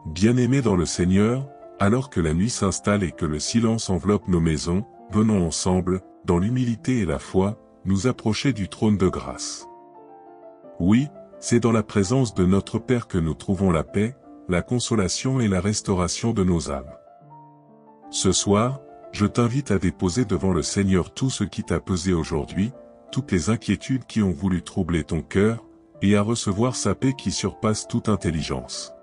Bien-aimés dans le Seigneur, alors que la nuit s'installe et que le silence enveloppe nos maisons, venons ensemble, dans l'humilité et la foi, nous approcher du trône de grâce. Oui, c'est dans la présence de notre Père que nous trouvons la paix, la consolation et la restauration de nos âmes. Ce soir, je t'invite à déposer devant le Seigneur tout ce qui t'a pesé aujourd'hui, toutes les inquiétudes qui ont voulu troubler ton cœur, et à recevoir sa paix qui surpasse toute intelligence.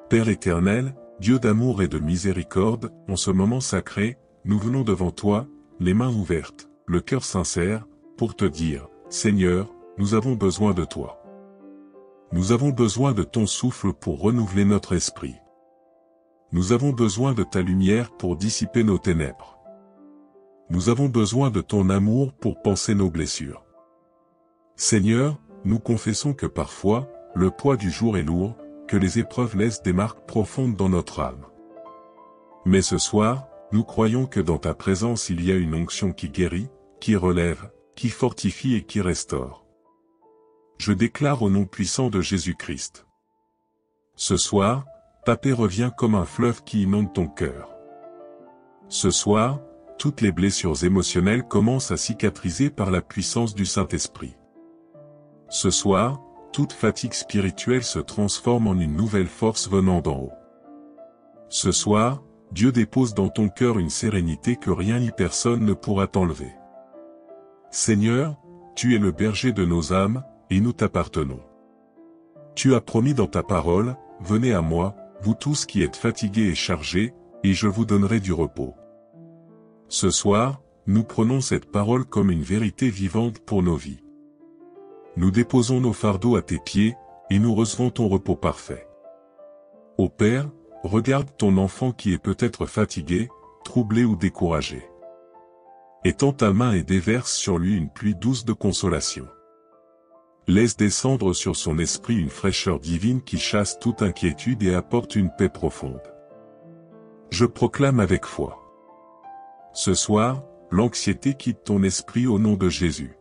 Père éternel, Dieu d'amour et de miséricorde, en ce moment sacré, nous venons devant toi, les mains ouvertes, le cœur sincère, pour te dire, Seigneur, nous avons besoin de toi. Nous avons besoin de ton souffle pour renouveler notre esprit. Nous avons besoin de ta lumière pour dissiper nos ténèbres. Nous avons besoin de ton amour pour panser nos blessures. Seigneur, nous confessons que parfois, le poids du jour est lourd, que les épreuves laissent des marques profondes dans notre âme. Mais ce soir, nous croyons que dans ta présence il y a une onction qui guérit, qui relève, qui fortifie et qui restaure. Je déclare au nom puissant de Jésus-Christ. Ce soir, ta paix revient comme un fleuve qui inonde ton cœur. Ce soir, toutes les blessures émotionnelles commencent à cicatriser par la puissance du Saint-Esprit. Ce soir, toute fatigue spirituelle se transforme en une nouvelle force venant d'en haut. Ce soir, Dieu dépose dans ton cœur une sérénité que rien ni personne ne pourra t'enlever. Seigneur, tu es le berger de nos âmes, et nous t'appartenons. Tu as promis dans ta parole, venez à moi, vous tous qui êtes fatigués et chargés, et je vous donnerai du repos. Ce soir, nous prenons cette parole comme une vérité vivante pour nos vies. Nous déposons nos fardeaux à tes pieds, et nous recevons ton repos parfait. Ô Père, regarde ton enfant qui est peut-être fatigué, troublé ou découragé. Étends ta main et déverse sur lui une pluie douce de consolation. Laisse descendre sur son esprit une fraîcheur divine qui chasse toute inquiétude et apporte une paix profonde. Je proclame avec foi. Ce soir, l'anxiété quitte ton esprit au nom de Jésus.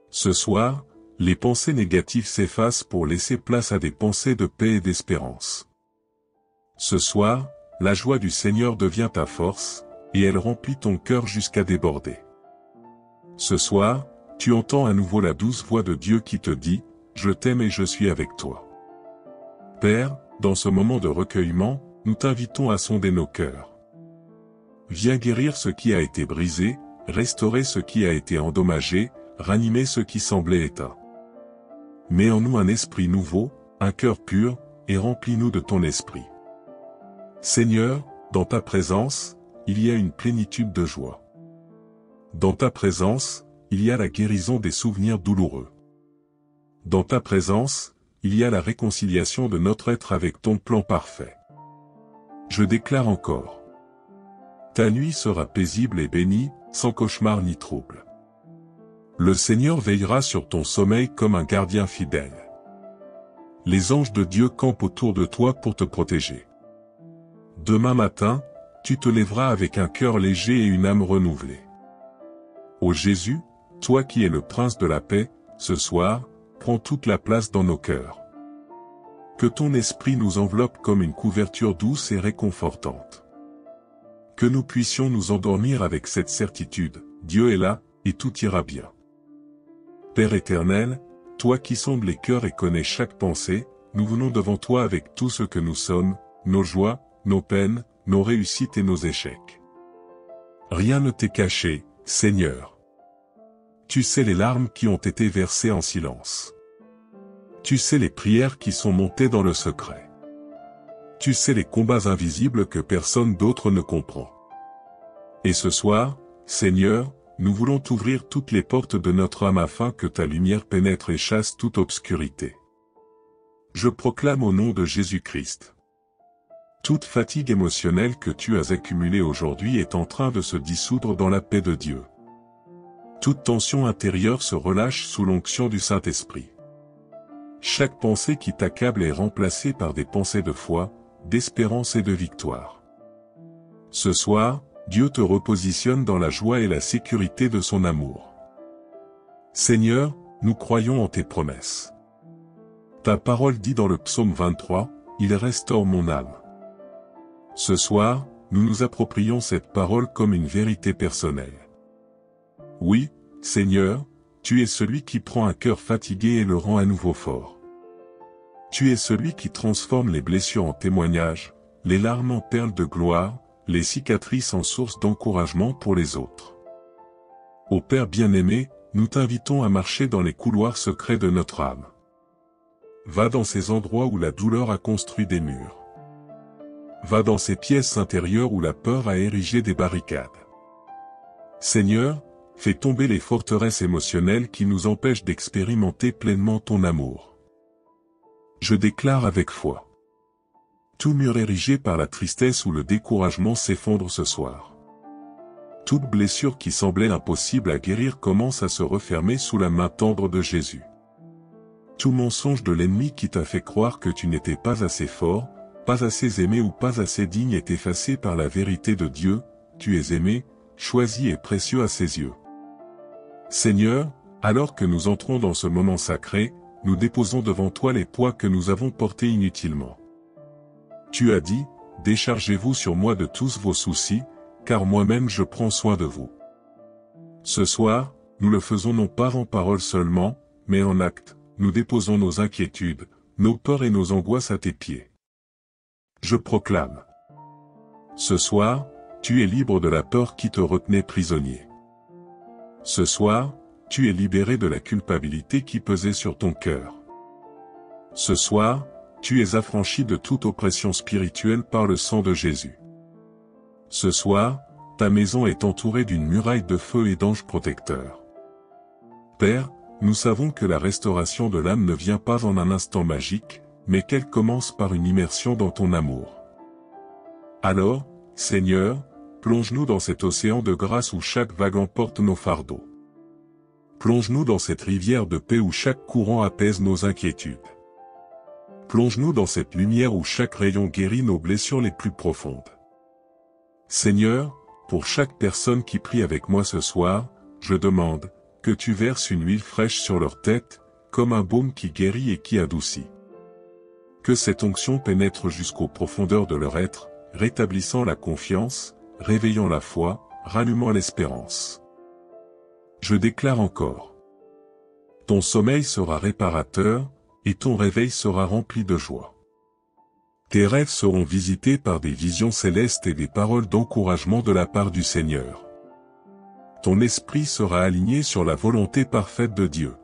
Ce soir, les pensées négatives s'effacent pour laisser place à des pensées de paix et d'espérance. Ce soir, la joie du Seigneur devient ta force, et elle remplit ton cœur jusqu'à déborder. Ce soir, tu entends à nouveau la douce voix de Dieu qui te dit, « Je t'aime et je suis avec toi ». Père, dans ce moment de recueillement, nous t'invitons à sonder nos cœurs. Viens guérir ce qui a été brisé, restaurer ce qui a été endommagé, ranimer ce qui semblait éteint. Mets en nous un esprit nouveau, un cœur pur, et remplis-nous de ton esprit. Seigneur, dans ta présence, il y a une plénitude de joie. Dans ta présence, il y a la guérison des souvenirs douloureux. Dans ta présence, il y a la réconciliation de notre être avec ton plan parfait. Je déclare encore. Ta nuit sera paisible et bénie, sans cauchemar ni trouble. Le Seigneur veillera sur ton sommeil comme un gardien fidèle. Les anges de Dieu campent autour de toi pour te protéger. Demain matin, tu te lèveras avec un cœur léger et une âme renouvelée. Ô Jésus, toi qui es le prince de la paix, ce soir, prends toute la place dans nos cœurs. Que ton esprit nous enveloppe comme une couverture douce et réconfortante. Que nous puissions nous endormir avec cette certitude, Dieu est là, et tout ira bien. Père éternel, toi qui sondes les cœurs et connais chaque pensée, nous venons devant toi avec tout ce que nous sommes, nos joies, nos peines, nos réussites et nos échecs. Rien ne t'est caché, Seigneur. Tu sais les larmes qui ont été versées en silence. Tu sais les prières qui sont montées dans le secret. Tu sais les combats invisibles que personne d'autre ne comprend. Et ce soir, Seigneur, nous voulons t'ouvrir toutes les portes de notre âme afin que ta lumière pénètre et chasse toute obscurité. Je proclame au nom de Jésus-Christ. Toute fatigue émotionnelle que tu as accumulée aujourd'hui est en train de se dissoudre dans la paix de Dieu. Toute tension intérieure se relâche sous l'onction du Saint-Esprit. Chaque pensée qui t'accable est remplacée par des pensées de foi, d'espérance et de victoire. Ce soir, Dieu te repositionne dans la joie et la sécurité de son amour. Seigneur, nous croyons en tes promesses. Ta parole dit dans le psaume 23, « il restaure mon âme. Ce soir, nous nous approprions cette parole comme une vérité personnelle. Oui, Seigneur, tu es celui qui prend un cœur fatigué et le rend à nouveau fort. Tu es celui qui transforme les blessures en témoignages, les larmes en perles de gloire, les cicatrices en source d'encouragement pour les autres. Ô Père bien-aimé, nous t'invitons à marcher dans les couloirs secrets de notre âme. Va dans ces endroits où la douleur a construit des murs. Va dans ces pièces intérieures où la peur a érigé des barricades. Seigneur, fais tomber les forteresses émotionnelles qui nous empêchent d'expérimenter pleinement ton amour. Je déclare avec foi. Tout mur érigé par la tristesse ou le découragement s'effondre ce soir. Toute blessure qui semblait impossible à guérir commence à se refermer sous la main tendre de Jésus. Tout mensonge de l'ennemi qui t'a fait croire que tu n'étais pas assez fort, pas assez aimé ou pas assez digne est effacé par la vérité de Dieu, tu es aimé, choisi et précieux à ses yeux. Seigneur, alors que nous entrons dans ce moment sacré, nous déposons devant toi les poids que nous avons portés inutilement. Tu as dit, déchargez-vous sur moi de tous vos soucis, car moi-même je prends soin de vous. Ce soir, nous le faisons non pas en parole seulement, mais en acte, nous déposons nos inquiétudes, nos peurs et nos angoisses à tes pieds. Je proclame. Ce soir, tu es libre de la peur qui te retenait prisonnier. Ce soir, tu es libéré de la culpabilité qui pesait sur ton cœur. Ce soir, tu es affranchi de toute oppression spirituelle par le sang de Jésus. Ce soir, ta maison est entourée d'une muraille de feu et d'anges protecteurs. Père, nous savons que la restauration de l'âme ne vient pas en un instant magique, mais qu'elle commence par une immersion dans ton amour. Alors, Seigneur, plonge-nous dans cet océan de grâce où chaque vague emporte nos fardeaux. Plonge-nous dans cette rivière de paix où chaque courant apaise nos inquiétudes. Plonge-nous dans cette lumière où chaque rayon guérit nos blessures les plus profondes. Seigneur, pour chaque personne qui prie avec moi ce soir, je demande que tu verses une huile fraîche sur leur tête, comme un baume qui guérit et qui adoucit. Que cette onction pénètre jusqu'aux profondeurs de leur être, rétablissant la confiance, réveillant la foi, rallumant l'espérance. Je déclare encore. Ton sommeil sera réparateur, et ton réveil sera rempli de joie. Tes rêves seront visités par des visions célestes et des paroles d'encouragement de la part du Seigneur. Ton esprit sera aligné sur la volonté parfaite de Dieu.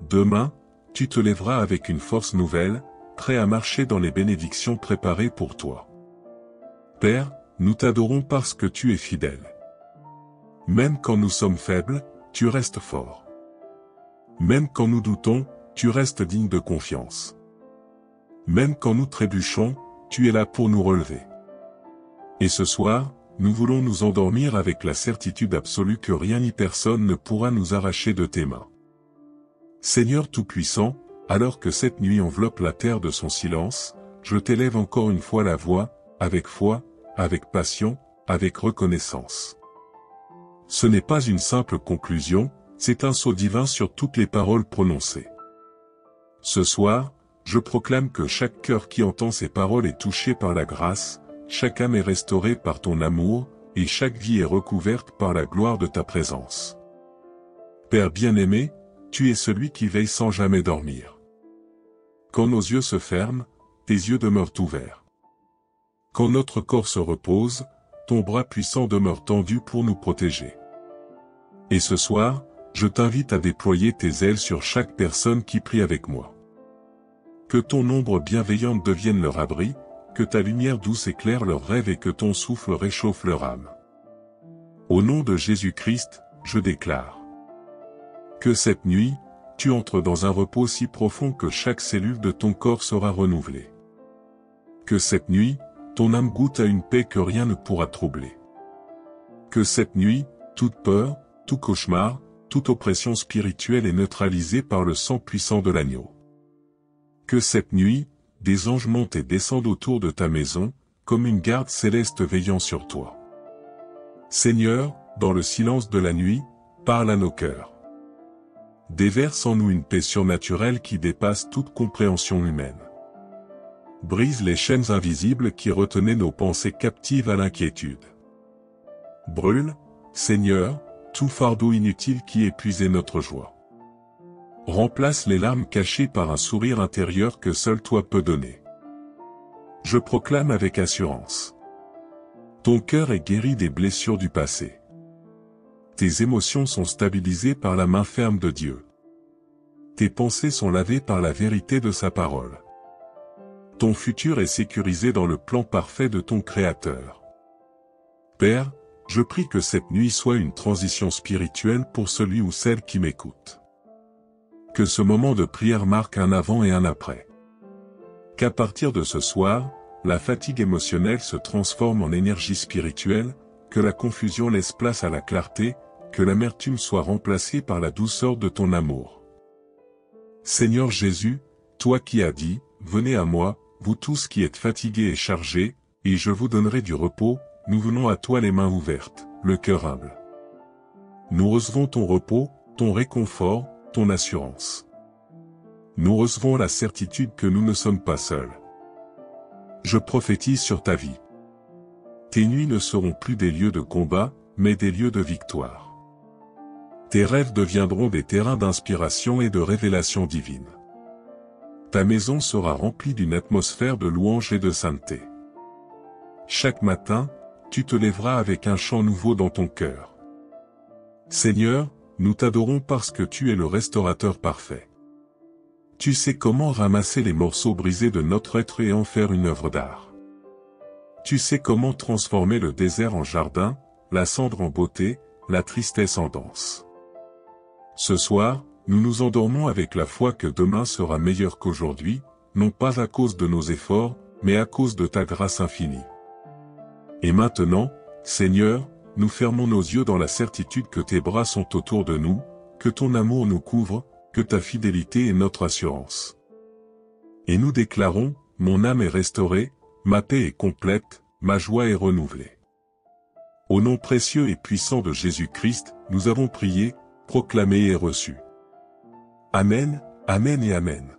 Demain, tu te lèveras avec une force nouvelle, prêt à marcher dans les bénédictions préparées pour toi. Père, nous t'adorons parce que tu es fidèle. Même quand nous sommes faibles, tu restes fort. Même quand nous doutons, tu restes digne de confiance. Même quand nous trébuchons, tu es là pour nous relever. Et ce soir, nous voulons nous endormir avec la certitude absolue que rien ni personne ne pourra nous arracher de tes mains. Seigneur Tout-Puissant, alors que cette nuit enveloppe la terre de son silence, je t'élève encore une fois la voix, avec foi, avec passion, avec reconnaissance. Ce n'est pas une simple conclusion, c'est un sceau divin sur toutes les paroles prononcées. Ce soir, je proclame que chaque cœur qui entend ces paroles est touché par la grâce, chaque âme est restaurée par ton amour, et chaque vie est recouverte par la gloire de ta présence. Père bien-aimé, tu es celui qui veille sans jamais dormir. Quand nos yeux se ferment, tes yeux demeurent ouverts. Quand notre corps se repose, ton bras puissant demeure tendu pour nous protéger. Et ce soir, je t'invite à déployer tes ailes sur chaque personne qui prie avec moi. Que ton ombre bienveillante devienne leur abri, que ta lumière douce éclaire leurs rêves et que ton souffle réchauffe leur âme. Au nom de Jésus-Christ, je déclare que cette nuit, tu entres dans un repos si profond que chaque cellule de ton corps sera renouvelée. Que cette nuit, ton âme goûte à une paix que rien ne pourra troubler. Que cette nuit, toute peur, tout cauchemar, toute oppression spirituelle est neutralisée par le sang puissant de l'agneau. Que cette nuit, des anges montent et descendent autour de ta maison, comme une garde céleste veillant sur toi. Seigneur, dans le silence de la nuit, parle à nos cœurs. Déverse en nous une paix surnaturelle qui dépasse toute compréhension humaine. Brise les chaînes invisibles qui retenaient nos pensées captives à l'inquiétude. Brûle, Seigneur, tout fardeau inutile qui épuisait notre joie. Remplace les larmes cachées par un sourire intérieur que seul toi peux donner. Je proclame avec assurance. Ton cœur est guéri des blessures du passé. Tes émotions sont stabilisées par la main ferme de Dieu. Tes pensées sont lavées par la vérité de sa parole. Ton futur est sécurisé dans le plan parfait de ton Créateur. Père, je prie que cette nuit soit une transition spirituelle pour celui ou celle qui m'écoute. Que ce moment de prière marque un avant et un après. Qu'à partir de ce soir, la fatigue émotionnelle se transforme en énergie spirituelle, que la confusion laisse place à la clarté, que l'amertume soit remplacée par la douceur de ton amour. Seigneur Jésus, toi qui as dit, « Venez à moi, vous tous qui êtes fatigués et chargés, et je vous donnerai du repos », nous venons à toi les mains ouvertes, le cœur humble. Nous recevons ton repos, ton réconfort, ton assurance. Nous recevons la certitude que nous ne sommes pas seuls. Je prophétise sur ta vie. Tes nuits ne seront plus des lieux de combat, mais des lieux de victoire. Tes rêves deviendront des terrains d'inspiration et de révélation divine. Ta maison sera remplie d'une atmosphère de louange et de sainteté. Chaque matin, tu te lèveras avec un chant nouveau dans ton cœur. Seigneur, nous t'adorons parce que tu es le restaurateur parfait. Tu sais comment ramasser les morceaux brisés de notre être et en faire une œuvre d'art. Tu sais comment transformer le désert en jardin, la cendre en beauté, la tristesse en danse. Ce soir, nous nous endormons avec la foi que demain sera meilleur qu'aujourd'hui, non pas à cause de nos efforts, mais à cause de ta grâce infinie. Et maintenant, Seigneur, nous fermons nos yeux dans la certitude que tes bras sont autour de nous, que ton amour nous couvre, que ta fidélité est notre assurance. Et nous déclarons, mon âme est restaurée, ma paix est complète, ma joie est renouvelée. Au nom précieux et puissant de Jésus-Christ, nous avons prié, proclamé et reçu. Amen, Amen et Amen.